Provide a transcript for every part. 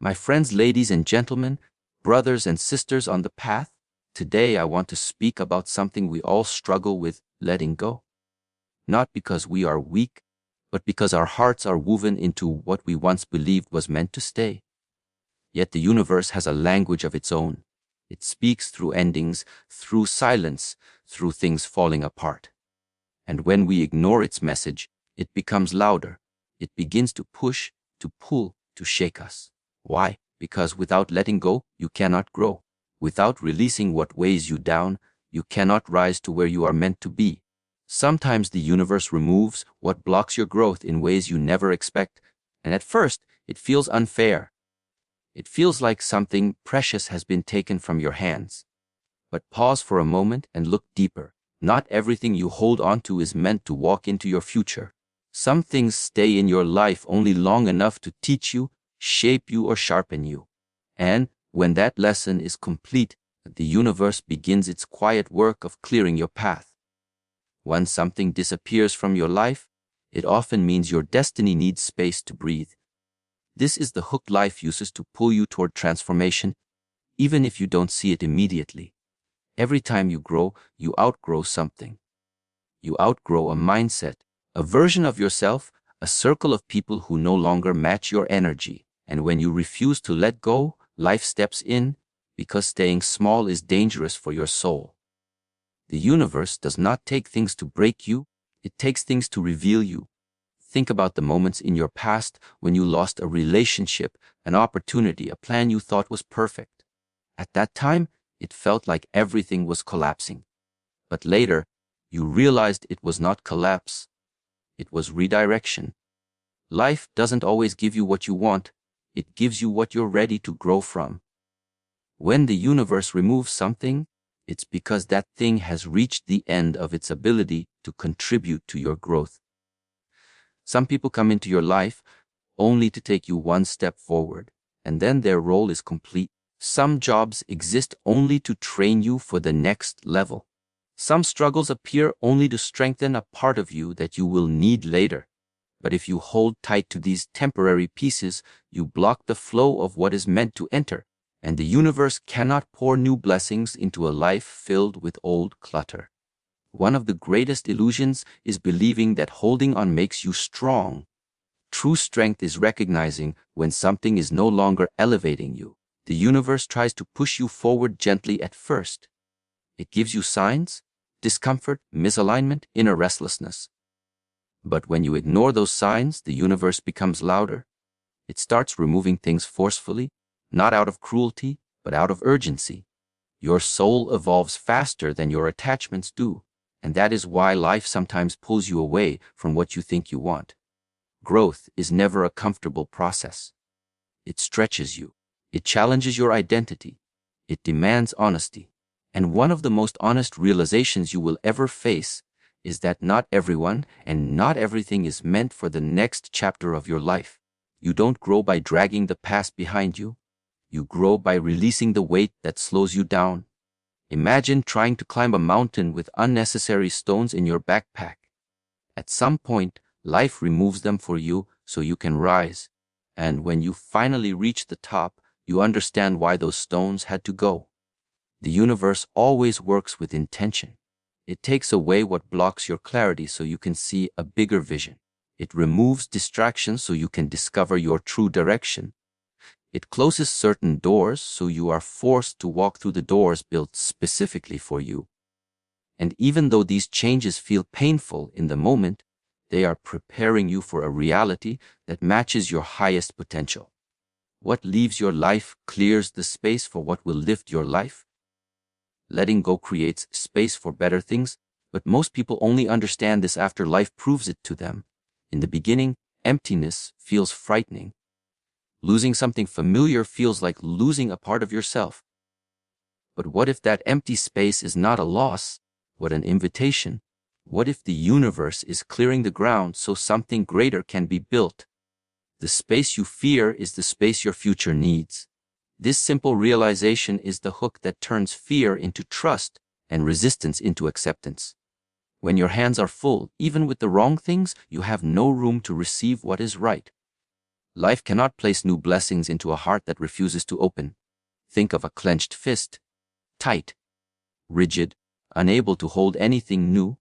My friends, ladies and gentlemen, brothers and sisters on the path, today I want to speak about something we all struggle with: letting go. Not because we are weak, but because our hearts are woven into what we once believed was meant to stay. Yet the universe has a language of its own. It speaks through endings, through silence, through things falling apart. And when we ignore its message, it becomes louder. It begins to push, to pull, to shake us. Why? Because without letting go, you cannot grow. Without releasing what weighs you down, you cannot rise to where you are meant to be. Sometimes the universe removes what blocks your growth in ways you never expect, and at first, it feels unfair. It feels like something precious has been taken from your hands. But pause for a moment and look deeper. Not everything you hold on to is meant to walk into your future. Some things stay in your life only long enough to teach you, shape you, or sharpen you. And when that lesson is complete, the universe begins its quiet work of clearing your path. When something disappears from your life, it often means your destiny needs space to breathe. This is the hook life uses to pull you toward transformation, even if you don't see it immediately. Every time you grow, you outgrow something. You outgrow a mindset, a version of yourself, a circle of people who no longer match your energy. And when you refuse to let go, life steps in, because staying small is dangerous for your soul. The universe does not take things to break you, it takes things to reveal you. Think about the moments in your past when you lost a relationship, an opportunity, a plan you thought was perfect. At that time, it felt like everything was collapsing. But later, you realized it was not collapse. It was redirection. Life doesn't always give you what you want. It gives you what you're ready to grow from. When the universe removes something, it's because that thing has reached the end of its ability to contribute to your growth. Some people come into your life only to take you one step forward, and then their role is complete. Some jobs exist only to train you for the next level. Some struggles appear only to strengthen a part of you that you will need later. But if you hold tight to these temporary pieces, you block the flow of what is meant to enter, and the universe cannot pour new blessings into a life filled with old clutter. One of the greatest illusions is believing that holding on makes you strong. True strength is recognizing when something is no longer elevating you. The universe tries to push you forward gently at first. It gives you signs: discomfort, misalignment, inner restlessness. But when you ignore those signs, the universe becomes louder. It starts removing things forcefully, not out of cruelty, but out of urgency. Your soul evolves faster than your attachments do, and that is why life sometimes pulls you away from what you think you want. Growth is never a comfortable process. It stretches you. It challenges your identity. It demands honesty. And one of the most honest realizations you will ever face is that not everyone and not everything is meant for the next chapter of your life. You don't grow by dragging the past behind you. You grow by releasing the weight that slows you down. Imagine trying to climb a mountain with unnecessary stones in your backpack. At some point, life removes them for you so you can rise. And when you finally reach the top, you understand why those stones had to go. The universe always works with intention. It takes away what blocks your clarity so you can see a bigger vision. It removes distractions so you can discover your true direction. It closes certain doors so you are forced to walk through the doors built specifically for you. And even though these changes feel painful in the moment, they are preparing you for a reality that matches your highest potential. What leaves your life clears the space for what will lift your life. Letting go creates space for better things, but most people only understand this after life proves it to them. In the beginning, emptiness feels frightening. Losing something familiar feels like losing a part of yourself. But what if that empty space is not a loss, but an invitation? What if the universe is clearing the ground so something greater can be built? The space you fear is the space your future needs. This simple realization is the hook that turns fear into trust and resistance into acceptance. When your hands are full, even with the wrong things, you have no room to receive what is right. Life cannot place new blessings into a heart that refuses to open. Think of a clenched fist, tight, rigid, unable to hold anything new.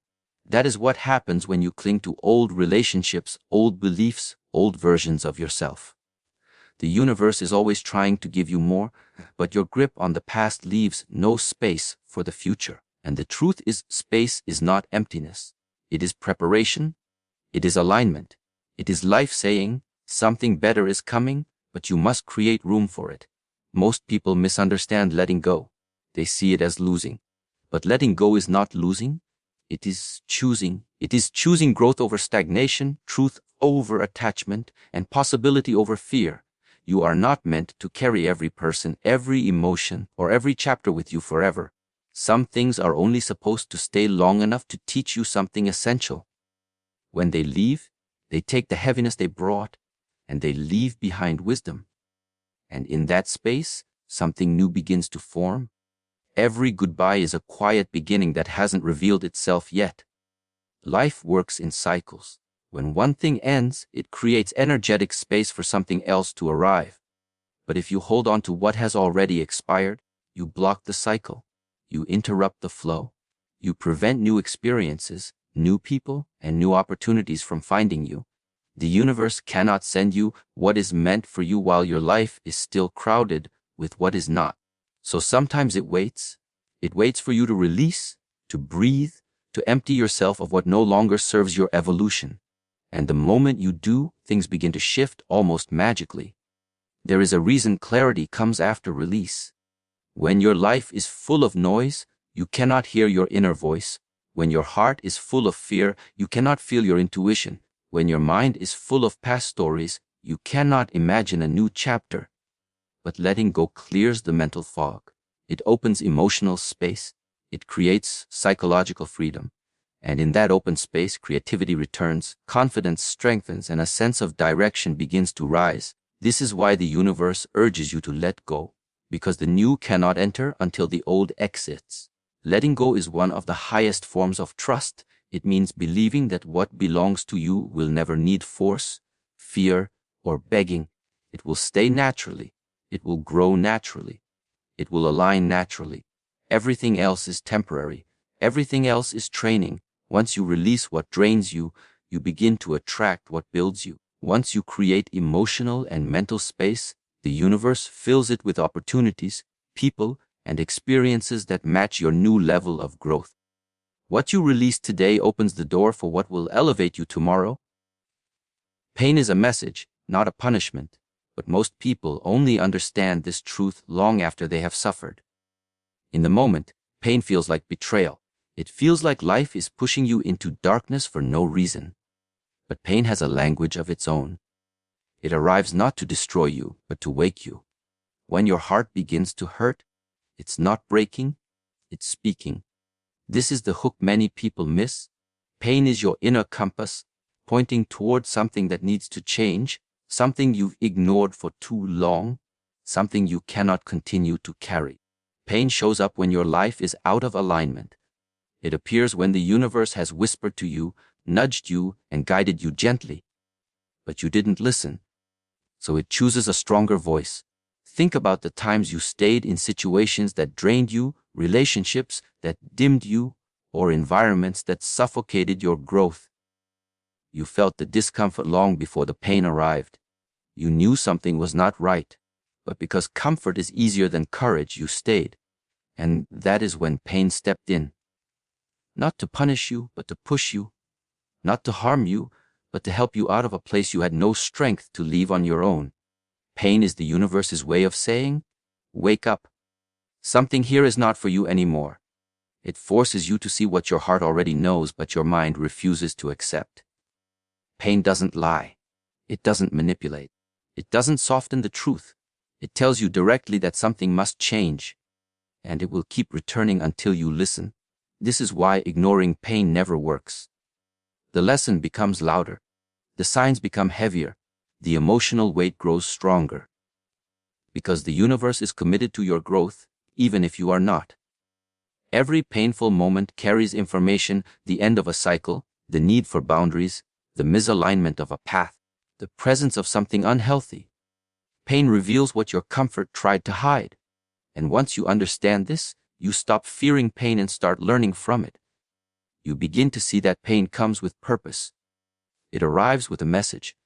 That is what happens when you cling to old relationships, old beliefs, old versions of yourself. The universe is always trying to give you more, but your grip on the past leaves no space for the future. And the truth is, space is not emptiness. It is preparation. It is alignment. It is life saying, something better is coming, but you must create room for it. Most people misunderstand letting go. They see it as losing. But letting go is not losing. It is choosing. It is choosing growth over stagnation, truth over attachment, and possibility over fear. You are not meant to carry every person, every emotion, or every chapter with you forever. Some things are only supposed to stay long enough to teach you something essential. When they leave, they take the heaviness they brought, and they leave behind wisdom. And in that space, something new begins to form. Every goodbye is a quiet beginning that hasn't revealed itself yet. Life works in cycles. When one thing ends, it creates energetic space for something else to arrive. But if you hold on to what has already expired, you block the cycle. You interrupt the flow. You prevent new experiences, new people, and new opportunities from finding you. The universe cannot send you what is meant for you while your life is still crowded with what is not. So sometimes it waits. It waits for you to release, to breathe, to empty yourself of what no longer serves your evolution. And the moment you do, things begin to shift almost magically. There is a reason clarity comes after release. When your life is full of noise, you cannot hear your inner voice. When your heart is full of fear, you cannot feel your intuition. When your mind is full of past stories, you cannot imagine a new chapter. But letting go clears the mental fog. It opens emotional space. It creates psychological freedom. And in that open space, creativity returns, confidence strengthens, and a sense of direction begins to rise. This is why the universe urges you to let go, because the new cannot enter until the old exits. Letting go is one of the highest forms of trust. It means believing that what belongs to you will never need force, fear, or begging. It will stay naturally. It will grow naturally. It will align naturally. Everything else is temporary. Everything else is training. Once you release what drains you, you begin to attract what builds you. Once you create emotional and mental space, the universe fills it with opportunities, people, and experiences that match your new level of growth. What you release today opens the door for what will elevate you tomorrow. Pain is a message, not a punishment, but most people only understand this truth long after they have suffered. In the moment, pain feels like betrayal. It feels like life is pushing you into darkness for no reason. But pain has a language of its own. It arrives not to destroy you, but to wake you. When your heart begins to hurt, it's not breaking, it's speaking. This is the hook many people miss. Pain is your inner compass, pointing toward something that needs to change, something you've ignored for too long, something you cannot continue to carry. Pain shows up when your life is out of alignment. It appears when the universe has whispered to you, nudged you, and guided you gently. But you didn't listen. So it chooses a stronger voice. Think about the times you stayed in situations that drained you, relationships that dimmed you, or environments that suffocated your growth. You felt the discomfort long before the pain arrived. You knew something was not right, but because comfort is easier than courage, you stayed. And that is when pain stepped in. Not to punish you, but to push you. Not to harm you, but to help you out of a place you had no strength to leave on your own. Pain is the universe's way of saying, wake up. Something here is not for you anymore. It forces you to see what your heart already knows, but your mind refuses to accept. Pain doesn't lie. It doesn't manipulate. It doesn't soften the truth. It tells you directly that something must change, and it will keep returning until you listen. This is why ignoring pain never works. The lesson becomes louder. The signs become heavier. The emotional weight grows stronger. Because the universe is committed to your growth, even if you are not. Every painful moment carries information, the end of a cycle, the need for boundaries, the misalignment of a path. the presence of something unhealthy. Pain reveals what your comfort tried to hide. And once you understand this, you stop fearing pain and start learning from it. You begin to see that pain comes with purpose. It arrives with a message.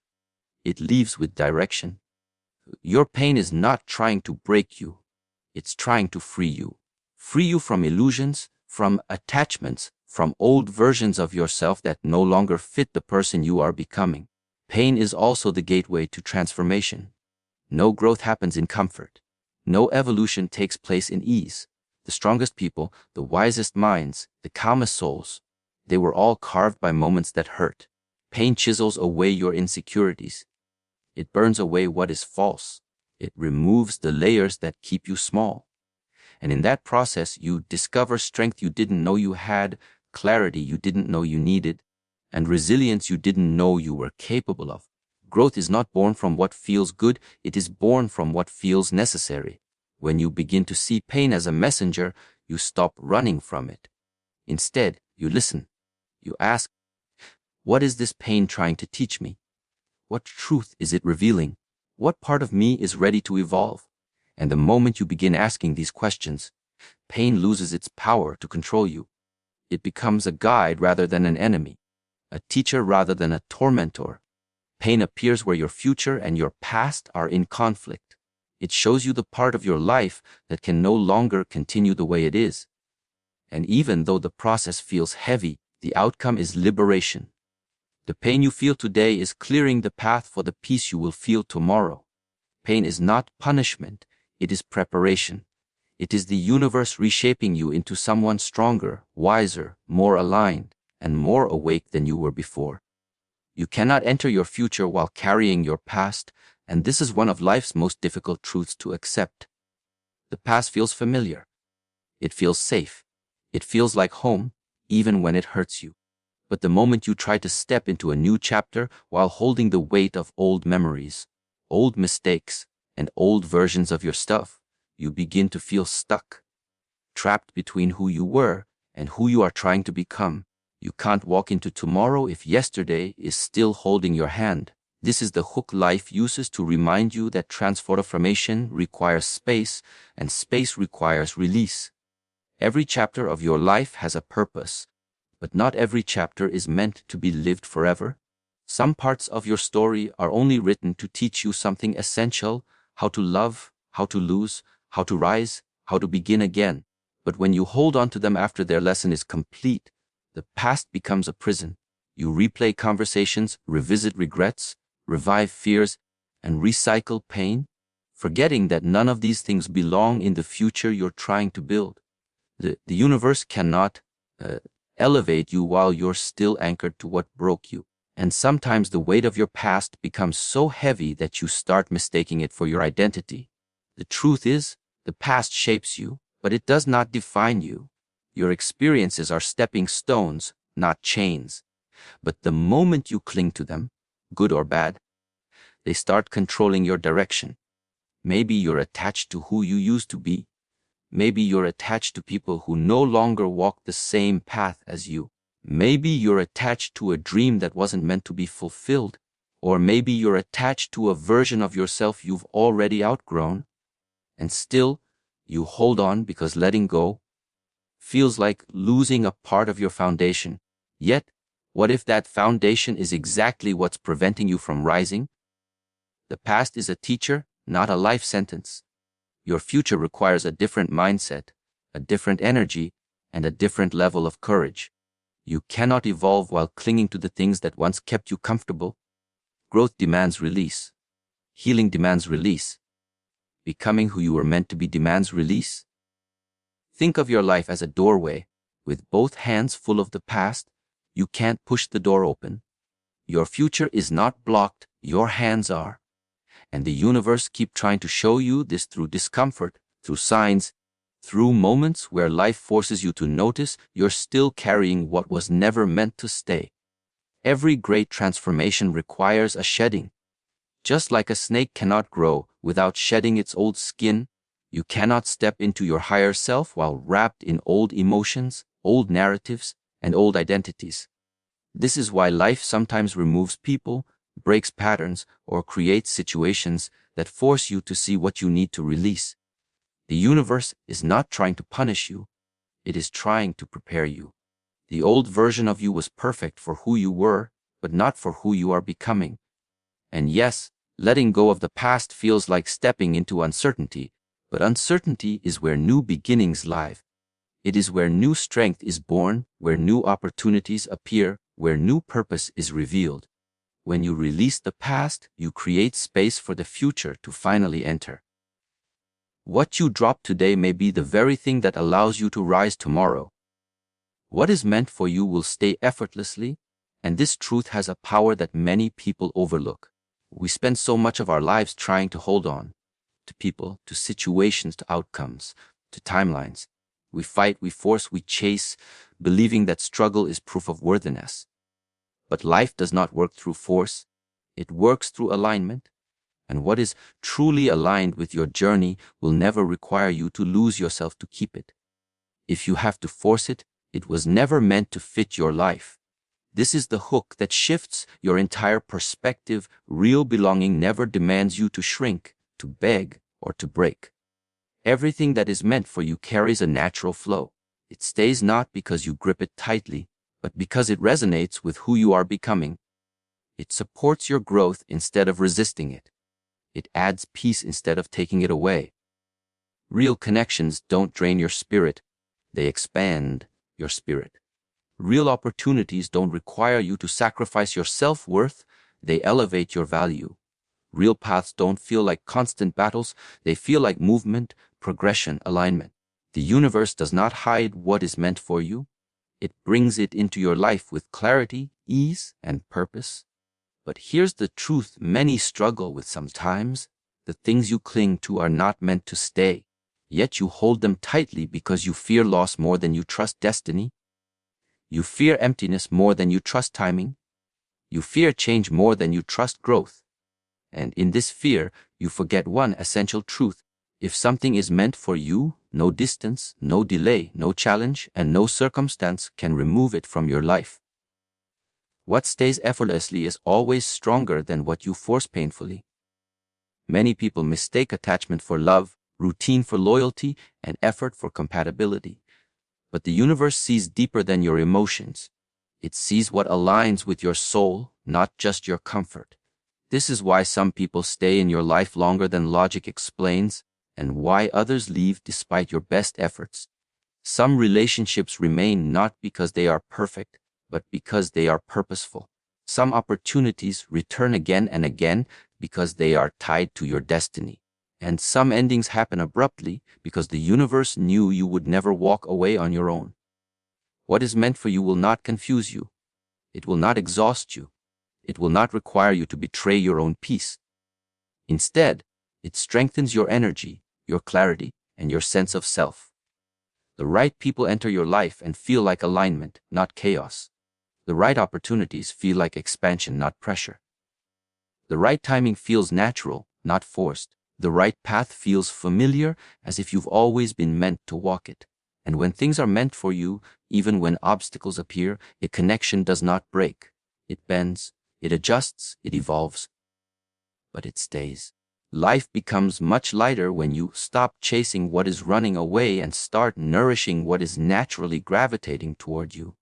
It leaves with direction. Your pain is not trying to break you. It's trying to free you. Free you from illusions, from attachments, from old versions of yourself that no longer fit the person you are becoming. Pain is also the gateway to transformation. No growth happens in comfort. No evolution takes place in ease. The strongest people, the wisest minds, the calmest souls, they were all carved by moments that hurt. Pain chisels away your insecurities. It burns away what is false. It removes the layers that keep you small. And in that process, you discover strength you didn't know you had, clarity you didn't know you needed, and resilience you didn't know you were capable of. Growth is not born from what feels good, it is born from what feels necessary. When you begin to see pain as a messenger, you stop running from it. Instead, you listen. You ask, what is this pain trying to teach me? What truth is it revealing? What part of me is ready to evolve? And the moment you begin asking these questions, pain loses its power to control you. It becomes a guide rather than an enemy, a teacher rather than a tormentor. Pain appears where your future and your past are in conflict. It shows you the part of your life that can no longer continue the way it is. And even though the process feels heavy, the outcome is liberation. The pain you feel today is clearing the path for the peace you will feel tomorrow. Pain is not punishment, it is preparation. It is the universe reshaping you into someone stronger, wiser, more aligned, and more awake than you were before. You cannot enter your future while carrying your past, and this is one of life's most difficult truths to accept. The past feels familiar. It feels safe. It feels like home, even when it hurts you. But the moment you try to step into a new chapter while holding the weight of old memories, old mistakes, and old versions of your stuff, you begin to feel stuck, trapped between who you were and who you are trying to become. You can't walk into tomorrow if yesterday is still holding your hand. This is the hook life uses to remind you that transformation requires space, and space requires release. Every chapter of your life has a purpose, but not every chapter is meant to be lived forever. Some parts of your story are only written to teach you something essential: how to love, how to lose, how to rise, how to begin again. But when you hold on to them after their lesson is complete, the past becomes a prison. You replay conversations, revisit regrets, revive fears, and recycle pain, forgetting that none of these things belong in the future you're trying to build. The universe cannot elevate you while you're still anchored to what broke you. And sometimes the weight of your past becomes so heavy that you start mistaking it for your identity. The truth is, the past shapes you, but it does not define you. Your experiences are stepping stones, not chains. But the moment you cling to them, good or bad, they start controlling your direction. Maybe you're attached to who you used to be. Maybe you're attached to people who no longer walk the same path as you. Maybe you're attached to a dream that wasn't meant to be fulfilled. Or maybe you're attached to a version of yourself you've already outgrown. And still, you hold on because letting go feels like losing a part of your foundation. Yet, what if that foundation is exactly what's preventing you from rising? The past is a teacher, not a life sentence. Your future requires a different mindset, a different energy, and a different level of courage. You cannot evolve while clinging to the things that once kept you comfortable. Growth demands release. Healing demands release. Becoming who you were meant to be demands release. Think of your life as a doorway. With both hands full of the past, you can't push the door open. Your future is not blocked, your hands are. And the universe keeps trying to show you this through discomfort, through signs, through moments where life forces you to notice you're still carrying what was never meant to stay. Every great transformation requires a shedding. Just like a snake cannot grow without shedding its old skin, you cannot step into your higher self while wrapped in old emotions, old narratives, and old identities. This is why life sometimes removes people, breaks patterns, or creates situations that force you to see what you need to release. The universe is not trying to punish you. It is trying to prepare you. The old version of you was perfect for who you were, but not for who you are becoming. And yes, letting go of the past feels like stepping into uncertainty, but uncertainty is where new beginnings lie. It is where new strength is born, where new opportunities appear, where new purpose is revealed. When you release the past, you create space for the future to finally enter. What you drop today may be the very thing that allows you to rise tomorrow. What is meant for you will stay effortlessly, and this truth has a power that many people overlook. We spend so much of our lives trying to hold on to people, to situations, to outcomes, to timelines. We fight, we force, we chase, believing that struggle is proof of worthiness. But life does not work through force. It works through alignment. And what is truly aligned with your journey will never require you to lose yourself to keep it. If you have to force it, it was never meant to fit your life. This is the hook that shifts your entire perspective. Real belonging never demands you to shrink, to beg, or to break. Everything that is meant for you carries a natural flow. It stays not because you grip it tightly, but because it resonates with who you are becoming. It supports your growth instead of resisting it. It adds peace instead of taking it away. Real connections don't drain your spirit. They expand your spirit. Real opportunities don't require you to sacrifice your self-worth. They elevate your value. Real paths don't feel like constant battles. They feel like movement, progression, alignment. The universe does not hide what is meant for you. It brings it into your life with clarity, ease, and purpose. But here's the truth many struggle with sometimes. The things you cling to are not meant to stay. Yet you hold them tightly because you fear loss more than you trust destiny. You fear emptiness more than you trust timing. You fear change more than you trust growth. And in this fear, you forget one essential truth. If something is meant for you, no distance, no delay, no challenge, and no circumstance can remove it from your life. What stays effortlessly is always stronger than what you force painfully. Many people mistake attachment for love, routine for loyalty, and effort for compatibility. But the universe sees deeper than your emotions. It sees what aligns with your soul, not just your comfort. This is why some people stay in your life longer than logic explains, and why others leave despite your best efforts. Some relationships remain not because they are perfect, but because they are purposeful. Some opportunities return again and again because they are tied to your destiny. And some endings happen abruptly because the universe knew you would never walk away on your own. What is meant for you will not confuse you. It will not exhaust you. It will not require you to betray your own peace. Instead, it strengthens your energy, your clarity, and your sense of self. The right people enter your life and feel like alignment, not chaos. The right opportunities feel like expansion, not pressure. The right timing feels natural, not forced. The right path feels familiar, as if you've always been meant to walk it. And when things are meant for you, even when obstacles appear, a connection does not break. It bends, it adjusts, it evolves. But it stays. Life becomes much lighter when you stop chasing what is running away and start nourishing what is naturally gravitating toward you.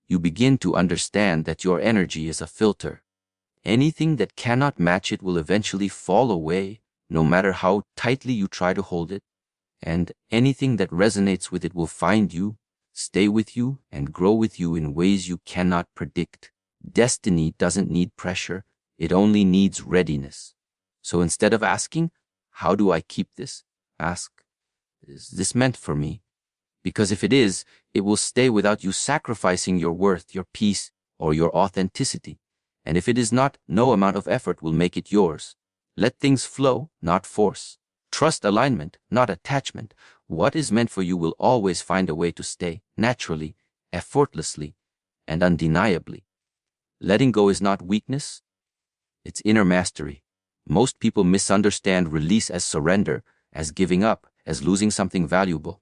You begin to understand that your energy is a filter. Anything that cannot match it will eventually fall away, no matter how tightly you try to hold it. And anything that resonates with it will find you, stay with you, and grow with you in ways you cannot predict. Destiny doesn't need pressure, it only needs readiness. So instead of asking, how do I keep this? Ask, is this meant for me? Because if it is, it will stay without you sacrificing your worth, your peace, or your authenticity. And if it is not, no amount of effort will make it yours. Let things flow, not force. Trust alignment, not attachment. What is meant for you will always find a way to stay, naturally, effortlessly, and undeniably. Letting go is not weakness, it's inner mastery. Most people misunderstand release as surrender, as giving up, as losing something valuable.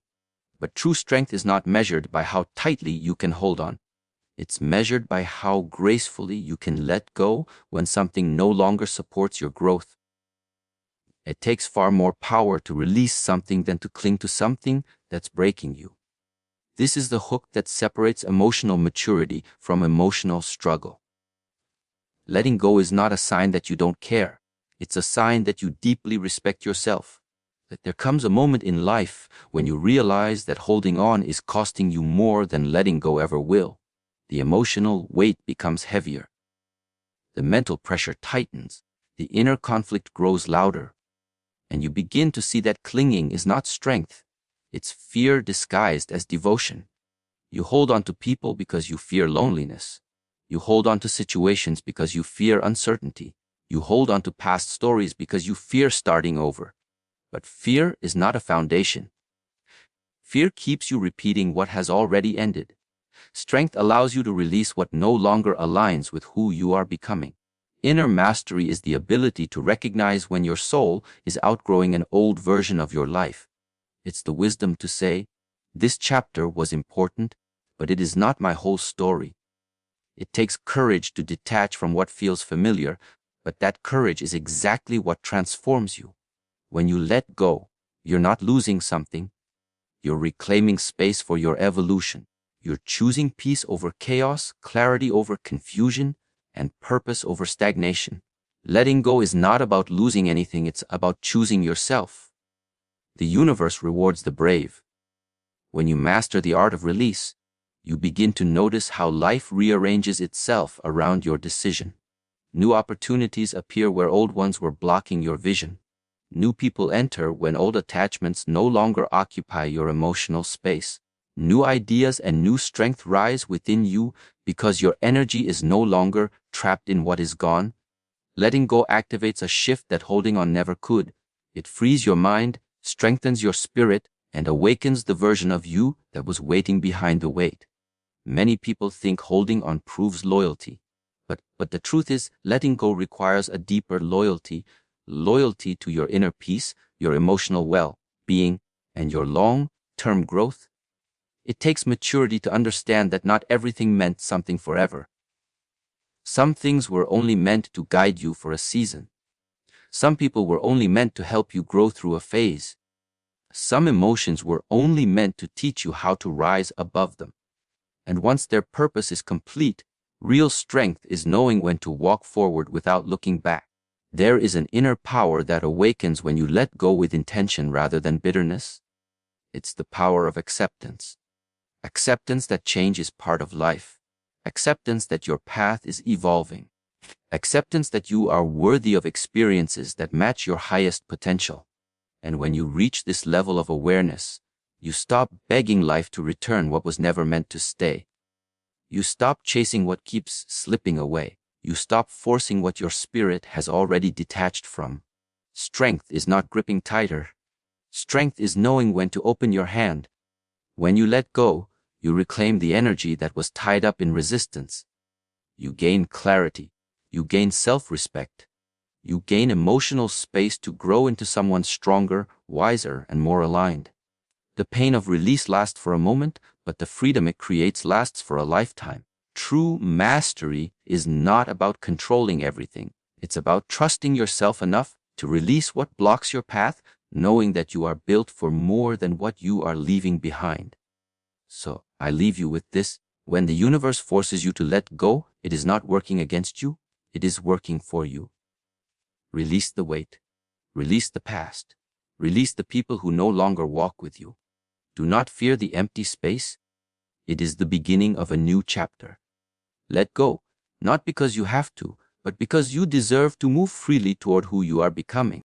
But true strength is not measured by how tightly you can hold on. It's measured by how gracefully you can let go when something no longer supports your growth. It takes far more power to release something than to cling to something that's breaking you. This is the hook that separates emotional maturity from emotional struggle. Letting go is not a sign that you don't care. It's a sign that you deeply respect yourself. That there comes a moment in life when you realize that holding on is costing you more than letting go ever will. The emotional weight becomes heavier. The mental pressure tightens. The inner conflict grows louder. And you begin to see that clinging is not strength. It's fear disguised as devotion. You hold on to people because you fear loneliness. You hold on to situations because you fear uncertainty. You hold on to past stories because you fear starting over. But fear is not a foundation. Fear keeps you repeating what has already ended. Strength allows you to release what no longer aligns with who you are becoming. Inner mastery is the ability to recognize when your soul is outgrowing an old version of your life. It's the wisdom to say, this chapter was important, but it is not my whole story. It takes courage to detach from what feels familiar, but that courage is exactly what transforms you. When you let go, you're not losing something. You're reclaiming space for your evolution. You're choosing peace over chaos, clarity over confusion, and purpose over stagnation. Letting go is not about losing anything, it's about choosing yourself. The universe rewards the brave. When you master the art of release, you begin to notice how life rearranges itself around your decision. New opportunities appear where old ones were blocking your vision. New people enter when old attachments no longer occupy your emotional space. New ideas and new strength rise within you because your energy is no longer trapped in what is gone. Letting go activates a shift that holding on never could. It frees your mind, strengthens your spirit, and awakens the version of you that was waiting behind the weight. Many people think holding on proves loyalty. But the truth is, letting go requires a deeper loyalty to your inner peace, your emotional well-being, and your long-term growth. It takes maturity to understand that not everything meant something forever. Some things were only meant to guide you for a season. Some people were only meant to help you grow through a phase. Some emotions were only meant to teach you how to rise above them. And once their purpose is complete, real strength is knowing when to walk forward without looking back. There is an inner power that awakens when you let go with intention rather than bitterness. It's the power of acceptance. Acceptance that change is part of life. Acceptance that your path is evolving. Acceptance that you are worthy of experiences that match your highest potential. And when you reach this level of awareness, you stop begging life to return what was never meant to stay. You stop chasing what keeps slipping away. You stop forcing what your spirit has already detached from. Strength is not gripping tighter. Strength is knowing when to open your hand. When you let go, you reclaim the energy that was tied up in resistance. You gain clarity. You gain self-respect. You gain emotional space to grow into someone stronger, wiser, and more aligned. The pain of release lasts for a moment, but the freedom it creates lasts for a lifetime. True mastery is not about controlling everything. It's about trusting yourself enough to release what blocks your path, knowing that you are built for more than what you are leaving behind. So, I leave you with this. When the universe forces you to let go, it is not working against you, it is working for you. Release the weight. Release the past. Release the people who no longer walk with you. Do not fear the empty space. It is the beginning of a new chapter. Let go, not because you have to, but because you deserve to move freely toward who you are becoming.